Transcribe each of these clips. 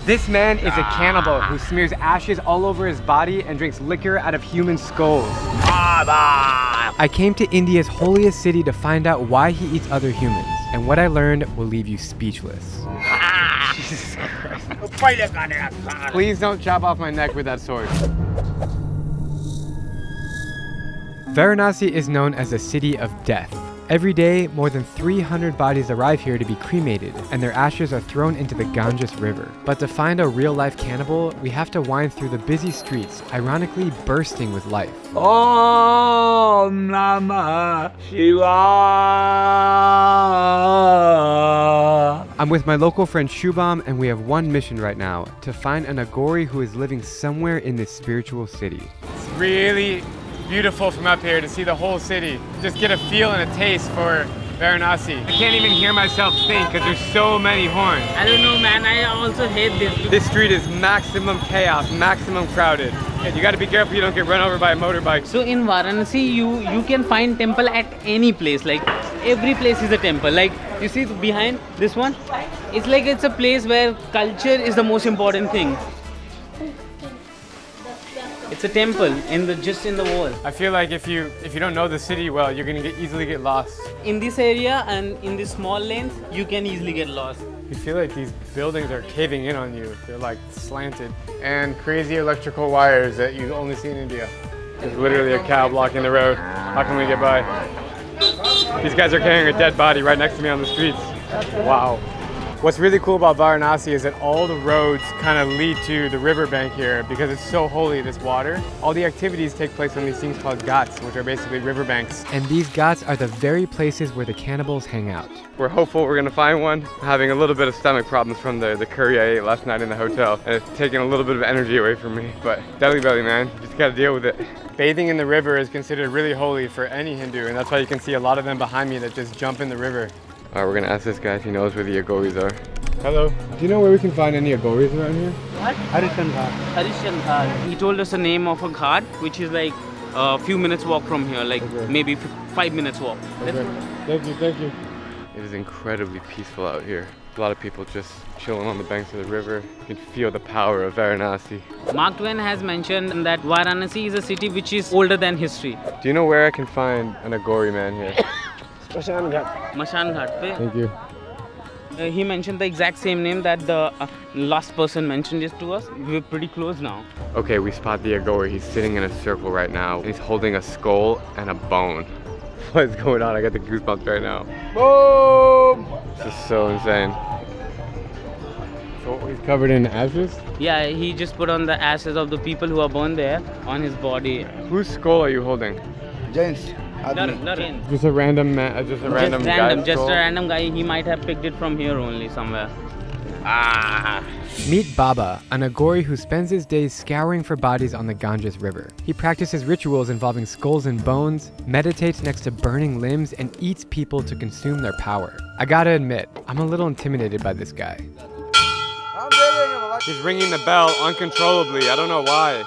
This man is a cannibal who smears ashes all over his body and drinks liquor out of human skulls. I came to India's holiest city to find out why he eats other humans, and what I learned will leave you speechless. Jesus Christ. Please don't chop off my neck with that sword. Varanasi is known as a city of death. Every day, more than 300 bodies arrive here to be cremated, and their ashes are thrown into the Ganges River. But to find a real-life cannibal, we have to wind through the busy streets, ironically bursting with life. Om Namah Shivaya. I'm with my local friend Shubham, and we have one mission right now, to find an Aghori who is living somewhere in this spiritual city. It's really beautiful from up here to see the whole city. Just get a feel and a taste for Varanasi. I can't even hear myself think because there's so many horns. I don't know, man. I also hate this. This street is maximum chaos, maximum crowded. You got to be careful you don't get run over by a motorbike. So in Varanasi, you can find temple at any place. Like every place is a temple. Like you see behind this one, it's like it's a place where culture is the most important thing. It's a temple just in the wall. I feel like if you don't know the city well, you're gonna easily get lost. In this area and in these small lanes, you can easily get lost. You feel like these buildings are caving in on you. They're like slanted. And crazy electrical wires that you only see in India. There's literally a cow blocking the road. How can we get by? These guys are carrying a dead body right next to me on the streets. Wow. What's really cool about Varanasi is that all the roads kind of lead to the riverbank here because it's so holy, this water. All the activities take place on these things called ghats, which are basically riverbanks. And these ghats are the very places where the cannibals hang out. We're hopeful we're gonna find one. I'm having a little bit of stomach problems from the curry I ate last night in the hotel, and it's taking a little bit of energy away from me. But deli belly, man, you just gotta deal with it. Bathing in the river is considered really holy for any Hindu, and that's why you can see a lot of them behind me that just jump in the river. All right, we're gonna ask this guy if he knows where the Aghoris are. Hello. Do you know where we can find any Aghoris around here? What? Harishan Ghat. Harishan Ghat. He told us the name of a ghat, which is like a few minutes walk from here, like maybe 5 minutes walk. Okay. Thank you, thank you. It is incredibly peaceful out here. A lot of people just chilling on the banks of the river. You can feel the power of Varanasi. Mark Twain has mentioned that Varanasi is a city which is older than history. Do you know where I can find an Aghori man here? Mashan Ghat pe. Thank you. He mentioned the exact same name that the last person mentioned it to us. We're pretty close now. Okay, we spot the Aghori. He's sitting in a circle right now. He's holding a skull and a bone. What is going on? I got the goosebumps right now. Boom! This is so insane. So he's covered in ashes? Yeah, he just put on the ashes of the people who are burned there on his body. Whose skull are you holding? James. Just a random man, just a random guy. Just a random guy. He might have picked it from here only somewhere. Meet Baba, an Aghori who spends his days scouring for bodies on the Ganges River. He practices rituals involving skulls and bones, meditates next to burning limbs, and eats people to consume their power. I gotta admit, I'm a little intimidated by this guy. He's ringing the bell uncontrollably. I don't know why.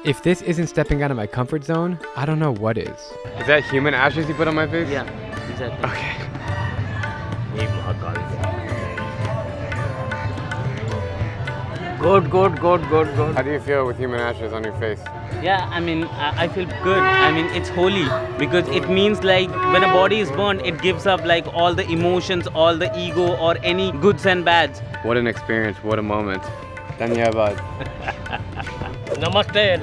If this isn't stepping out of my comfort zone, I don't know what is. Is that human ashes you put on my face? Yeah, exactly. Okay. Good. How do you feel with human ashes on your face? Yeah, I mean, I feel good. I mean, it's holy because it means like when a body is burned, it gives up like all the emotions, all the ego or any goods and bads. What an experience, what a moment. Dhanyavad. Namaste.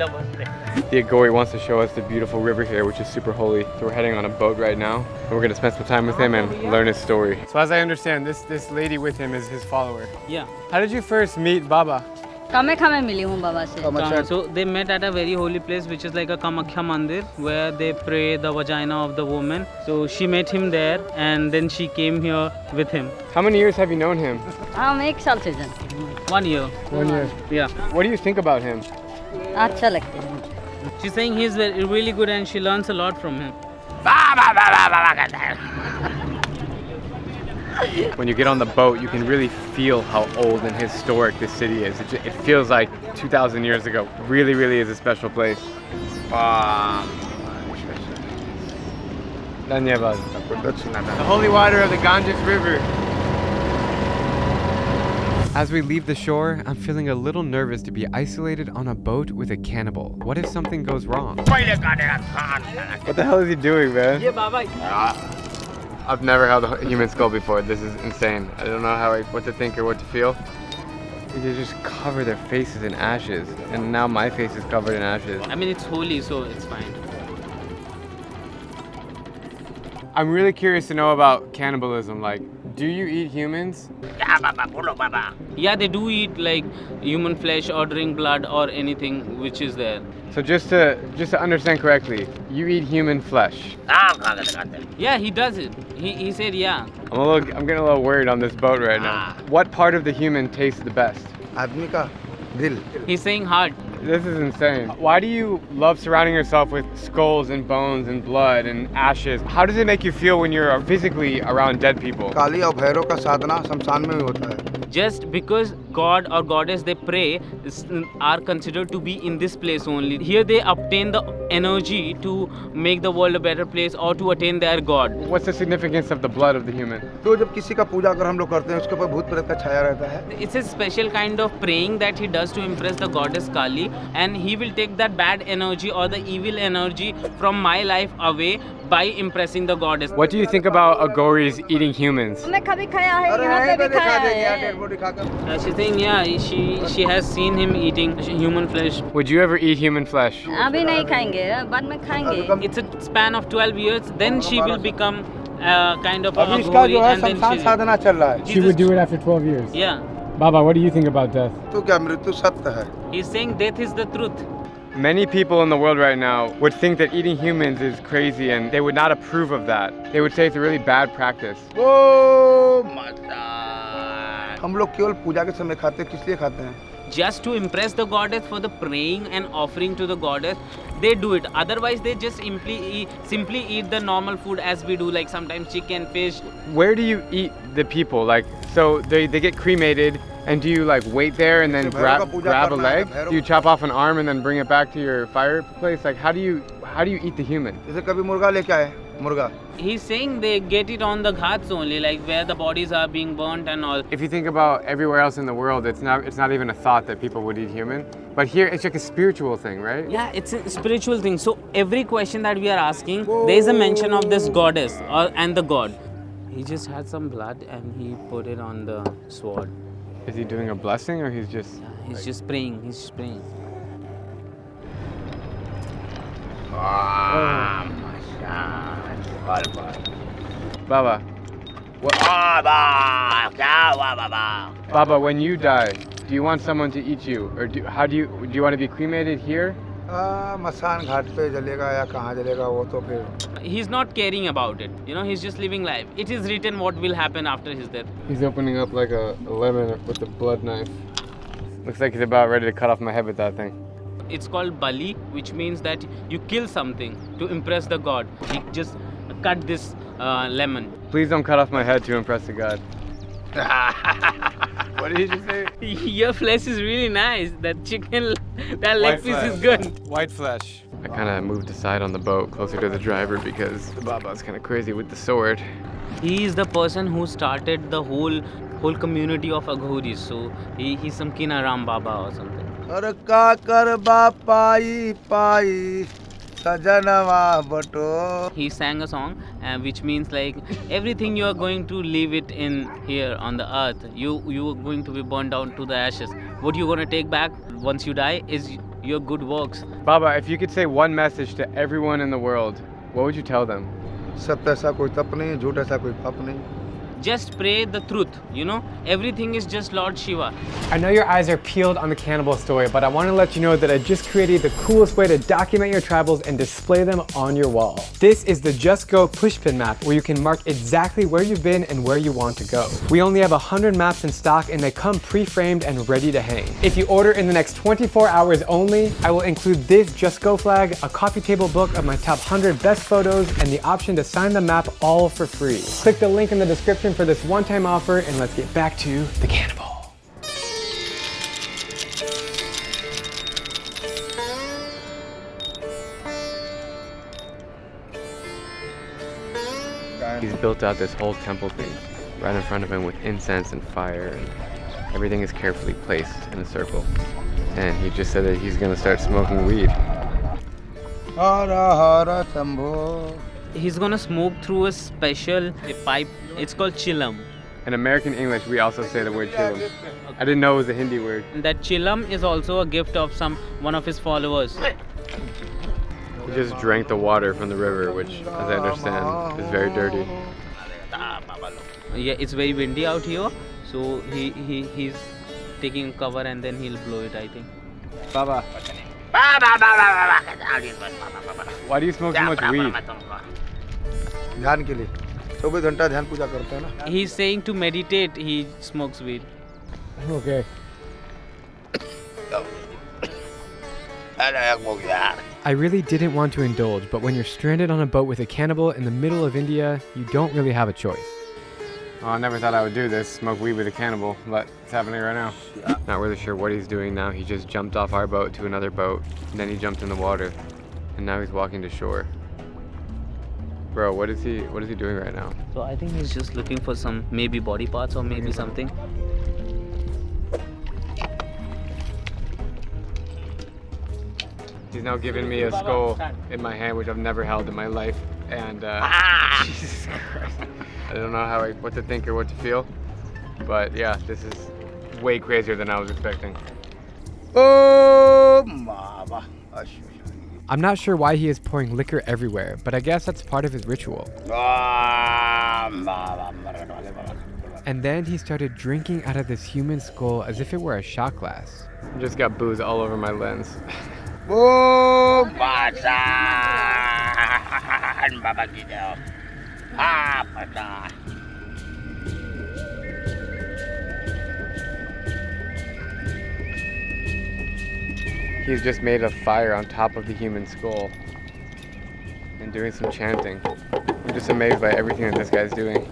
The Aghori wants to show us the beautiful river here, which is super holy. So we're heading on a boat right now. And we're gonna spend some time with him and learn his story. So as I understand, this lady with him is his follower. Yeah. How did you first meet Baba? Kamakha में मिली हूँ बाबा से. So they met at a very holy place which is like a Kamakhya Mandir where they pray the vagina of the woman. So she met him there and then she came here with him. How many years have you known him? हम 1 साल से जानते हैं. 1 year. 1 year. Yeah. What do you think about him? अच्छा लगता है. She's saying he's really good and she learns a lot from him. When you get on the boat, you can really feel how old and historic this city is. It feels like 2,000 years ago. Really, really is a special place. Dhanyavad. The holy water of the Ganges River. As we leave the shore, I'm feeling a little nervous to be isolated on a boat with a cannibal. What if something goes wrong? What the hell is he doing, man? Yeah, Baba. I've never held a human skull before. This is insane. I don't know what to think or what to feel. They just cover their faces in ashes, and now my face is covered in ashes. I mean, it's holy, so it's fine. I'm really curious to know about cannibalism. Like, do you eat humans? Yeah, they do eat like human flesh or drink blood or anything which is there. So just to understand correctly, you eat human flesh. Yeah, he does it. He said yeah. I'm getting a little worried on this boat right now. What part of the human tastes the best? आदमी का दिल. He's saying heart. This is insane. Why do you love surrounding yourself with skulls and bones and blood and ashes? How does it make you feel when you're physically around dead people? काली और भैरव का साधना शमशान में ही होता है. Just because God or goddess they pray are considered to be in this place only. Here they obtain the energy to make the world a better place or to attain their God. What's the significance of the blood of the human? तो जब किसी का पूजा अगर हम लोग करते हैं उसके ऊपर भूत प्रेत का छाया रहता है. It's a special kind of praying that he does to impress the goddess Kali, and he will take that bad energy or the evil energy from my life away by impressing the goddess. What do you think about Aghoris eating humans? मैं कभी खाया है यहाँ पे भी खाया है. She's saying yeah, she has seen him eating human flesh. Would you ever eat human flesh? अभी नहीं खाएंगे, बाद में खाएंगे. It's a span of 12 years, then she will become kind of a अभी इसका Aghori, जो है and then शमशान she साधना चल रहा है. She would do it after 12 years. Yeah. Baba, what do you think about death? तो क्या मृत्यु सत्य है? He's saying death is the truth. Many people in the world right now would think that eating humans is crazy and they would not approve of that. They would say it's a really bad practice. ओ माता. हम लोग केवल पूजा के समय खाते हैं. किस लिए खाते हैं? Just to impress the goddess for the praying and offering to the goddess, they do it. Otherwise, they just simply eat the normal food as we do, like sometimes chicken, fish. Where do you eat the people? Like, so they get cremated, and do you like wait there and then grab a leg? Do you chop off an arm and then bring it back to your fireplace? Like, how do you eat the human? जैसे कभी मुर्गा लेके आए. मुर्गा. He's saying they get it on the ghats only, like where the bodies are being burnt and all. If you think about everywhere else in the world, it's not even a thought that people would eat human. But here, it's like a spiritual thing, right? Yeah, it's a spiritual thing. So every question that we are asking, there is a mention of this goddess and the god. He just had some blood and he put it on the sword. Is he doing a blessing or he's just? Yeah, he's just praying. He's just praying. Baba. Baba, when you die, do you want someone to eat you, or do you want to be cremated here? मसान घाट पे जलेगा या कहाँ जलेगा वो तो फिर. He's not caring about it. You know, he's just living life. It is written what will happen after his death. He's opening up like a lemon with a blood knife. Looks like he's about ready to cut off my head with that thing. It's called Bali, which means that you kill something to impress the god. He just cut this lemon. Please don't cut off my head to impress the god. What did you say? Your flesh is really nice. That chicken, that leg piece is good. White flesh. I kind of moved aside on the boat closer to the driver because the Baba's kind of crazy with the sword. He is the person who started the whole community of Aghoris. So he's some Kinaram Baba or something. अरे का कर बापाई पाई सजनवा बटो. He sang a song which means like everything you are going to leave it in here on the earth. You are going to be burned down to the ashes. What you're going to take back once you die is your good works. Baba, if you could say one message to everyone in the world, what would you tell them? सत्य ऐसा कोई तप नहीं, झूठ ऐसा कोई पाप नहीं. Just pray the truth, you know, everything is just Lord Shiva. I know your eyes are peeled on the cannibal story, but I want to let you know that I just created the coolest way to document your travels and display them on your wall. This is the Just Go pushpin map where you can mark exactly where you've been and where you want to go. We only have 100 maps in stock and they come pre-framed and ready to hang. If you order in the next 24 hours only, I will include this Just Go flag, a coffee table book of my top 100 best photos, and the option to sign the map all for free. Click the link in the description for this one-time offer, and let's get back to the cannibal. He's built out this whole temple thing right in front of him with incense and fire. Everything is carefully placed in a circle. And he just said that he's gonna start smoking weed. Hara Hara Shambho. He's gonna smoke through a special pipe. It's called chillum. In American English, we also say the word chillum. I didn't know it was a Hindi word. And that chillum is also a gift of one of his followers. He just drank the water from the river, which, as I understand, is very dirty. Yeah, it's very windy out here, so he's taking cover and then he'll blow it, I think. Baba, why do you smoke so much weed? ध्यान के लिए 24 घंटा ध्यान पूजा करते हैं ना. He's saying to meditate, he smokes weed. Okay. I really didn't want to indulge, but when you're stranded on a boat with a cannibal in the middle of India, you don't really have a choice. Oh, I never thought I would do this, smoke weed with a cannibal, but it's happening right now. Not really sure what he's doing now. He just jumped off our boat to another boat, and then he jumped in the water, and now he's walking to shore. Bro, what is he doing right now? So I think he's just looking for some maybe body parts or maybe something. He's now giving me a skull in my hand, which I've never held in my life, and Jesus Christ. I don't know what to think or what to feel, but yeah, this is way crazier than I was expecting. Oh, Mama. I'm not sure why he is pouring liquor everywhere, but I guess that's part of his ritual. And then he started drinking out of this human skull as if it were a shot glass. I just got booze all over my lens. Oh, He's just made a fire on top of the human skull and doing some chanting. I'm just amazed by everything that this guy's doing.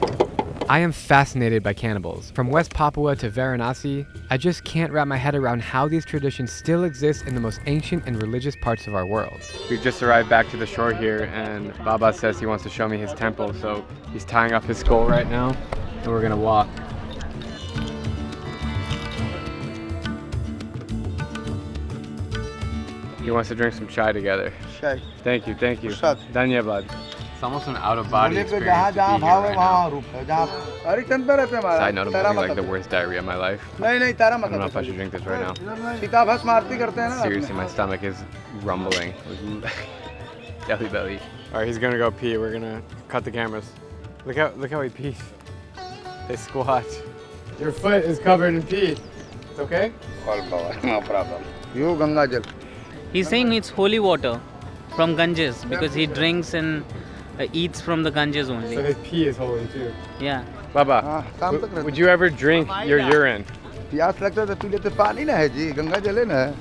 I am fascinated by cannibals. From West Papua to Varanasi, I just can't wrap my head around how these traditions still exist in the most ancient and religious parts of our world. We've just arrived back to the shore here, and Baba says he wants to show me his temple, so he's tying up his skull right now, and we're gonna walk. He wants to drink some chai together. Chai. Thank you. Prasad. Dhanyabad. It's almost an out-of-body बोले पे experience to जहाँ be भाव here है right now. वहाँ रूप है जहाँ अरे चंदा रहते हैं हमारा Side note, I'm Tara having like मत the worst diarrhea of my life. नहीं तारा I मत don't know if I should drink this right now. Sita भस्म आरती करते हैं ना Seriously, my stomach is rumbling. Belly belly. All right, he's gonna go pee. We're gonna cut the cameras. Look how he pees. They squat. Your foot is covered in pee. It's okay? no problem यो गंगा जल He's saying it's holy water from Ganges because he drinks and eats from the Ganges So only. his pee is holy too. Yeah. Baba, काम तक would you ever drink your urine? प्यास लगता है तो P लेते पानी ना है जी गंगा जल है ना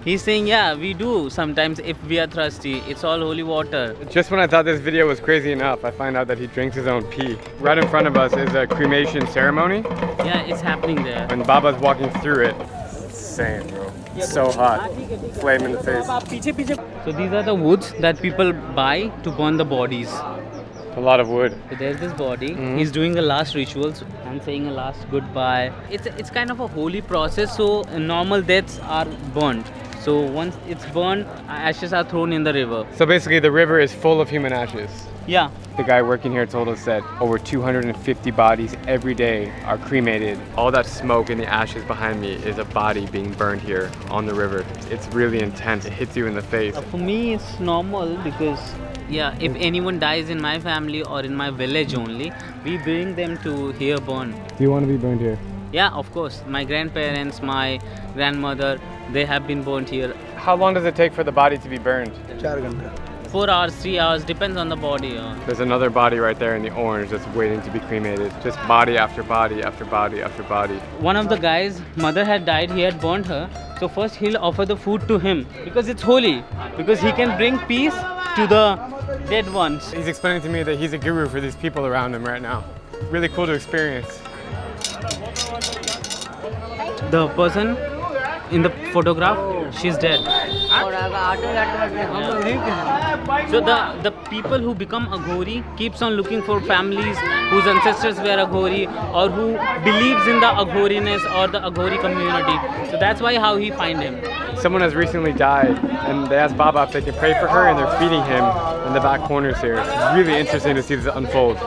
He's saying, yeah, we do sometimes if we are thirsty. It's all holy water. Just when I thought this video was crazy enough, I find out that he drinks his own pee. Right in front of us is a cremation ceremony, Yeah, it's happening there. and Baba's walking through it. It's insane, bro. It's so hot. Flame in the face. So these are the woods that people buy to burn the bodies. A lot of wood. So there's this body. He's doing a last rituals and saying a last goodbye. It's kind of a holy process. So normal deaths are burned. So once it's burned, ashes are thrown in the river. So basically the river is full of human ashes. Yeah. The guy working here told us that over 250 bodies every day are cremated. All that smoke and the ashes behind me is a body being burned here on the river. It's really intense. It hits you in the face. For me, it's normal because, yeah, if anyone dies in my family or in my village only, we bring them to here burn. Do you want to be burned here? Yeah, of course. My grandparents, my grandmother, they have been burnt here. How long does it take for the body to be burned? 4 घंटे 4 hours, 3 hours, depends on the body. There's another body right there in the orange that's waiting to be cremated. Just body after body after body after body. One of the guys' mother had died, he had burnt her. So first he'll offer the food to him because it's holy. Because he can bring peace to the dead ones. He's explaining to me that he's a guru for these people around him right now. Really cool to experience. The person in the photograph, she's dead. So the people who become Aghori keeps on looking for families whose ancestors were Aghori or who believes in the Aghoriness or the Aghori community. So that's why how he find him. Someone has recently died, and they asked Baba if they can pray for her, and they're feeding him in the back corners here. It's really interesting to see this unfold.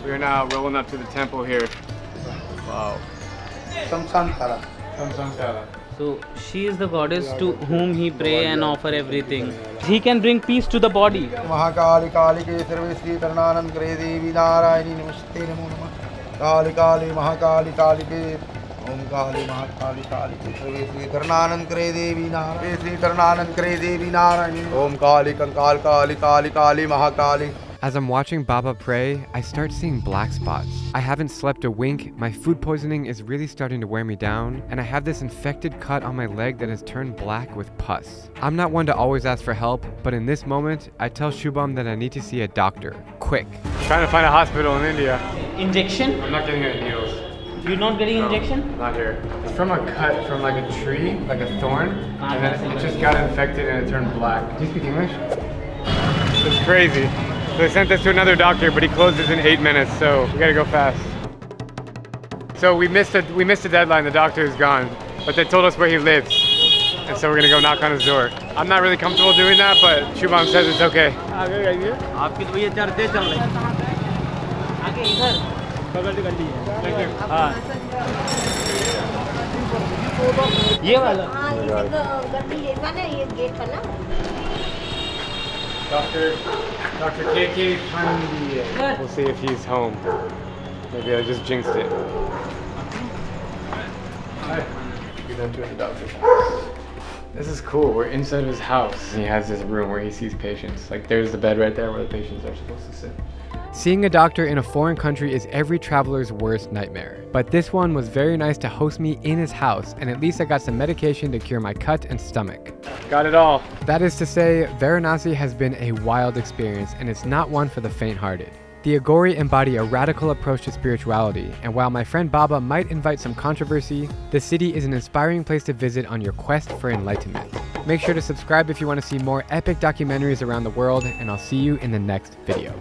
We are now rolling up to the temple here. Wow. शमशान थाला So she is the goddess to whom he pray and offer everything. He can bring peace to the body. Mahakali काली के सर्वे श्री करणानंद करे देवी नारायणी नमस्ते नमो नमः काली काली महाकाली काली के ओम काली महाकाली काली के सर्वे श्री करणानंद करे देवी नारायणी श्री करणानंद करे देवी नारायणी ओम काली कंकाल Kali Kali Kali Mahakali. As I'm watching Baba pray, I start seeing black spots. I haven't slept a wink, my food poisoning is really starting to wear me down, and I have this infected cut on my leg that has turned black with pus. I'm not one to always ask for help, but in this moment, I tell Shubham that I need to see a doctor, quick. Trying to find a hospital in India. Injection? I'm not getting any needles. You're not getting injection? Not here. It's from a cut from like a tree, like a thorn, and then it just got infected and it turned black. Do you speak English? It's crazy. So they sent us to another doctor, but he closes in 8 minutes, so we gotta go fast. So we missed a deadline. The doctor is gone, but they told us where he lives, and so we're gonna go knock on his door. I'm not really comfortable doing that, but Shubham says it's okay. आपकी तो ये चढ़ते चल रहे आगे इधर बगल की गली है Thank you. हाँ ये वाला Dr. KK Pandey. We'll see if he's home. Maybe I just jinxed it. Hi. You're not doing the doctor's house. This is cool. We're inside of his house. He has this room where he sees patients. Like there's the bed right there where the patients are supposed to sit. Seeing a doctor in a foreign country is every traveler's worst nightmare. But this one was very nice to host me in his house, and at least I got some medication to cure my cut and stomach. Got it all. That is to say, Varanasi has been a wild experience, and it's not one for the faint-hearted. The Aghori embody a radical approach to spirituality, and while my friend Baba might invite some controversy, the city is an inspiring place to visit on your quest for enlightenment. Make sure to subscribe if you want to see more epic documentaries around the world, and I'll see you in the next video.